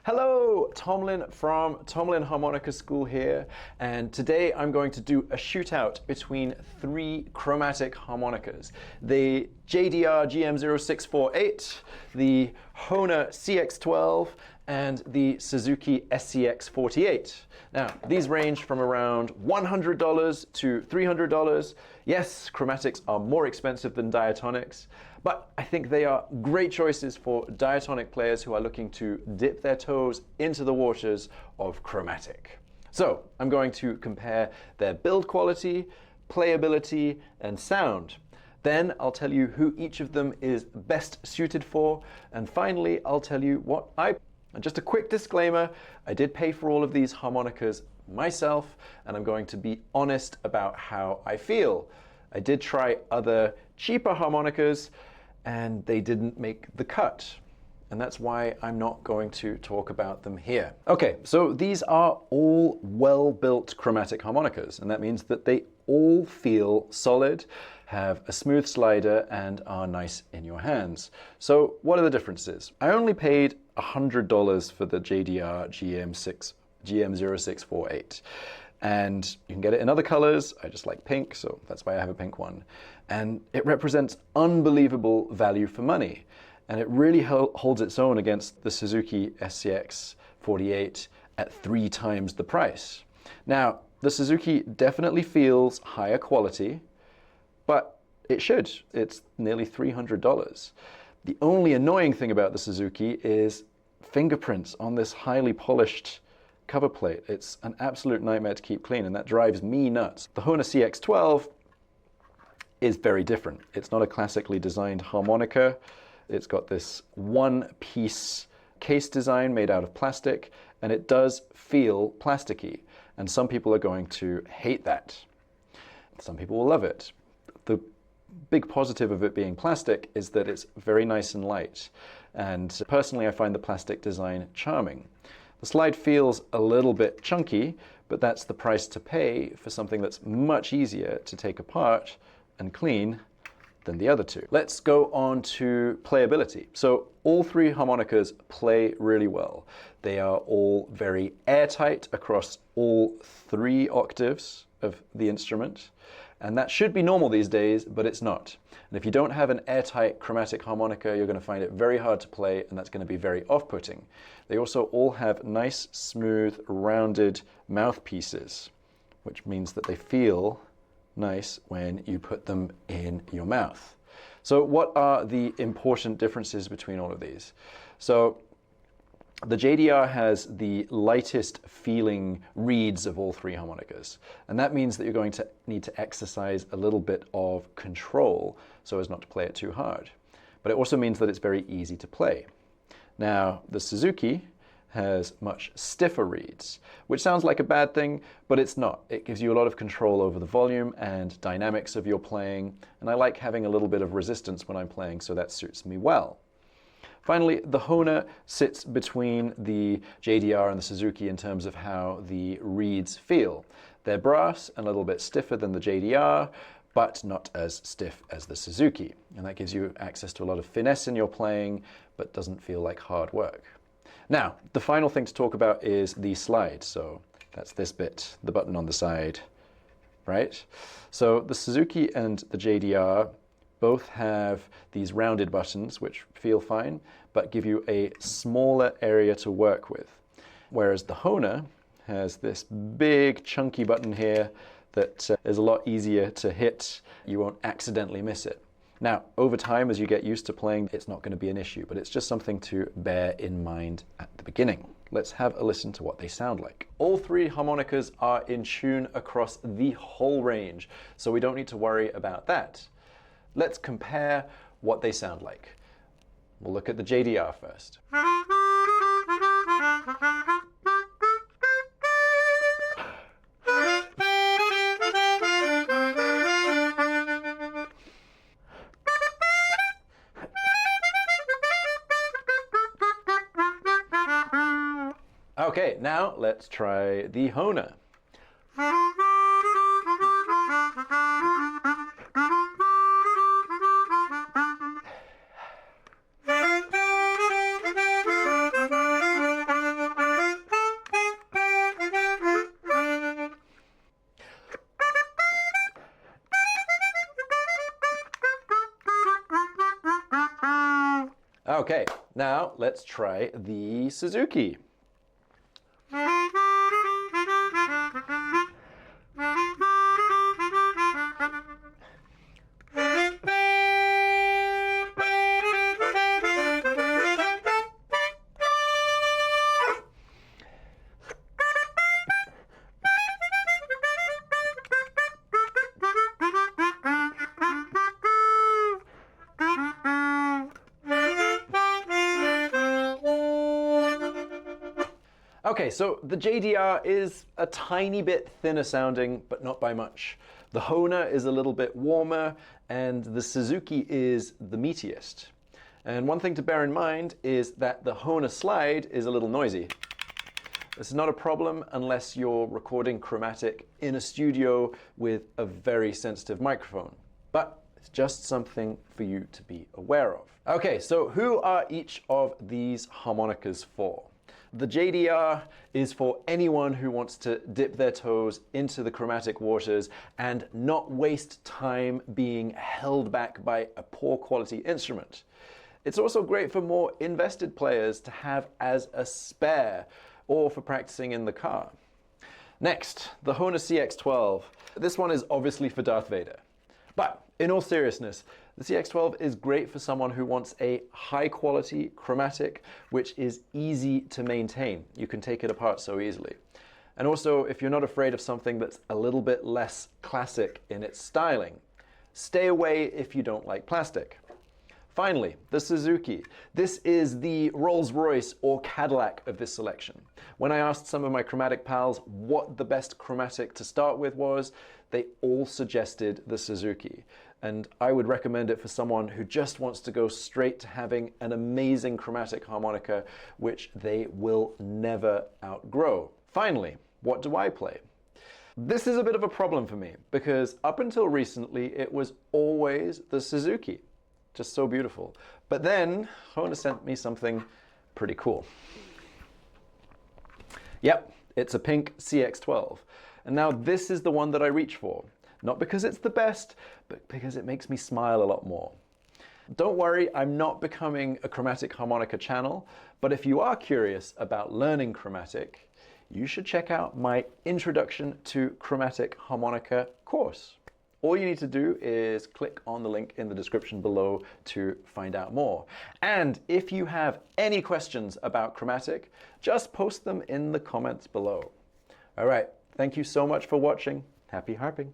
Hello, Tomlin from Tomlin Harmonica School here, and today I'm going to do a shootout between three chromatic harmonicas. The JDR GM0648, the Hohner CX12, and the Suzuki SCX48. Now, these range from around $100 to $300. Yes, chromatics are more expensive than diatonics, but I think they are great choices for diatonic players who are looking to dip their toes into the waters of chromatic. So, I'm going to compare their build quality, playability, and sound. Then I'll tell you who each of them is best suited for, and finally I'll tell you what And just a quick disclaimer, I did pay for all of these harmonicas myself, and I'm going to be honest about how I feel. I did try other cheaper harmonicas, and they didn't make the cut. And that's why I'm not going to talk about them here. Okay, so these are all well-built chromatic harmonicas, and that means that they all feel solid, have a smooth slider, and are nice in your hands. So what are the differences? I only paid $100 for the JDR GM0648. And you can get it in other colors. I just like pink, so that's why I have a pink one. And it represents unbelievable value for money. And it really holds its own against the Suzuki SCX48 at 3 times the price. Now, the Suzuki definitely feels higher quality, but it should. It's nearly $300. The only annoying thing about the Suzuki is fingerprints on this highly polished cover plate. It's an absolute nightmare to keep clean, and that drives me nuts. The Hohner CX12 is very different. It's not a classically designed harmonica. It's got this one-piece case design made out of plastic, and it does feel plasticky. And some people are going to hate that. Some people will love it. The big positive of it being plastic is that it's very nice and light. And personally, I find the plastic design charming. The slide feels a little bit chunky, but that's the price to pay for something that's much easier to take apart and clean than the other two. Let's go on to playability. So all three harmonicas play really well. They are all very airtight across all 3 octaves of the instrument. And that should be normal these days, but it's not. And if you don't have an airtight chromatic harmonica, you're going to find it very hard to play, and that's going to be very off-putting. They also all have nice, smooth, rounded mouthpieces, which means that they feel nice when you put them in your mouth. So what are the important differences between all of these? So the JDR has the lightest feeling reeds of all 3 harmonicas. And that means that you're going to need to exercise a little bit of control so as not to play it too hard. But it also means that it's very easy to play. Now, the Suzuki has much stiffer reeds, which sounds like a bad thing, but it's not. It gives you a lot of control over the volume and dynamics of your playing, and I like having a little bit of resistance when I'm playing, so that suits me well. Finally, the Hohner sits between the JDR and the Suzuki in terms of how the reeds feel. They're brass and a little bit stiffer than the JDR, but not as stiff as the Suzuki. And that gives you access to a lot of finesse in your playing, but doesn't feel like hard work. Now, the final thing to talk about is the slide. So that's this bit, the button on the side, right? So the Suzuki and the JDR both have these rounded buttons, which feel fine, but give you a smaller area to work with. Whereas the Hohner has this big chunky button here that is a lot easier to hit. You won't accidentally miss it. Now, over time, as you get used to playing, it's not going to be an issue, but it's just something to bear in mind at the beginning. Let's have a listen to what they sound like. All 3 harmonicas are in tune across the whole range, so we don't need to worry about that. Let's compare what they sound like. We'll look at the JDR first. Okay, now let's try the Hohner. Okay, now let's try the Suzuki. Okay, so the JDR is a tiny bit thinner sounding, but not by much. The Hohner is a little bit warmer, and the Suzuki is the meatiest. And one thing to bear in mind is that the Hohner slide is a little noisy. This is not a problem unless you're recording chromatic in a studio with a very sensitive microphone. But it's just something for you to be aware of. Okay, so who are each of these harmonicas for? The JDR is for anyone who wants to dip their toes into the chromatic waters and not waste time being held back by a poor quality instrument. It's also great for more invested players to have as a spare or for practicing in the car. Next, the Hohner CX12. This one is obviously for Darth Vader. But in all seriousness, the CX12 is great for someone who wants a high quality chromatic, which is easy to maintain. You can take it apart so easily. And also, if you're not afraid of something that's a little bit less classic in its styling, stay away if you don't like plastic. Finally, the Suzuki. This is the Rolls-Royce or Cadillac of this selection. When I asked some of my chromatic pals what the best chromatic to start with was, they all suggested the Suzuki. And I would recommend it for someone who just wants to go straight to having an amazing chromatic harmonica, which they will never outgrow. Finally, what do I play? This is a bit of a problem for me because up until recently, it was always the Suzuki. Just so beautiful. But then Hohner sent me something pretty cool. Yep, it's a pink CX12. And now this is the one that I reach for. Not because it's the best, but because it makes me smile a lot more. Don't worry, I'm not becoming a chromatic harmonica channel, but if you are curious about learning chromatic, you should check out my Introduction to Chromatic Harmonica course. All you need to do is click on the link in the description below to find out more. And if you have any questions about chromatic, just post them in the comments below. All right, thank you so much for watching. Happy harping.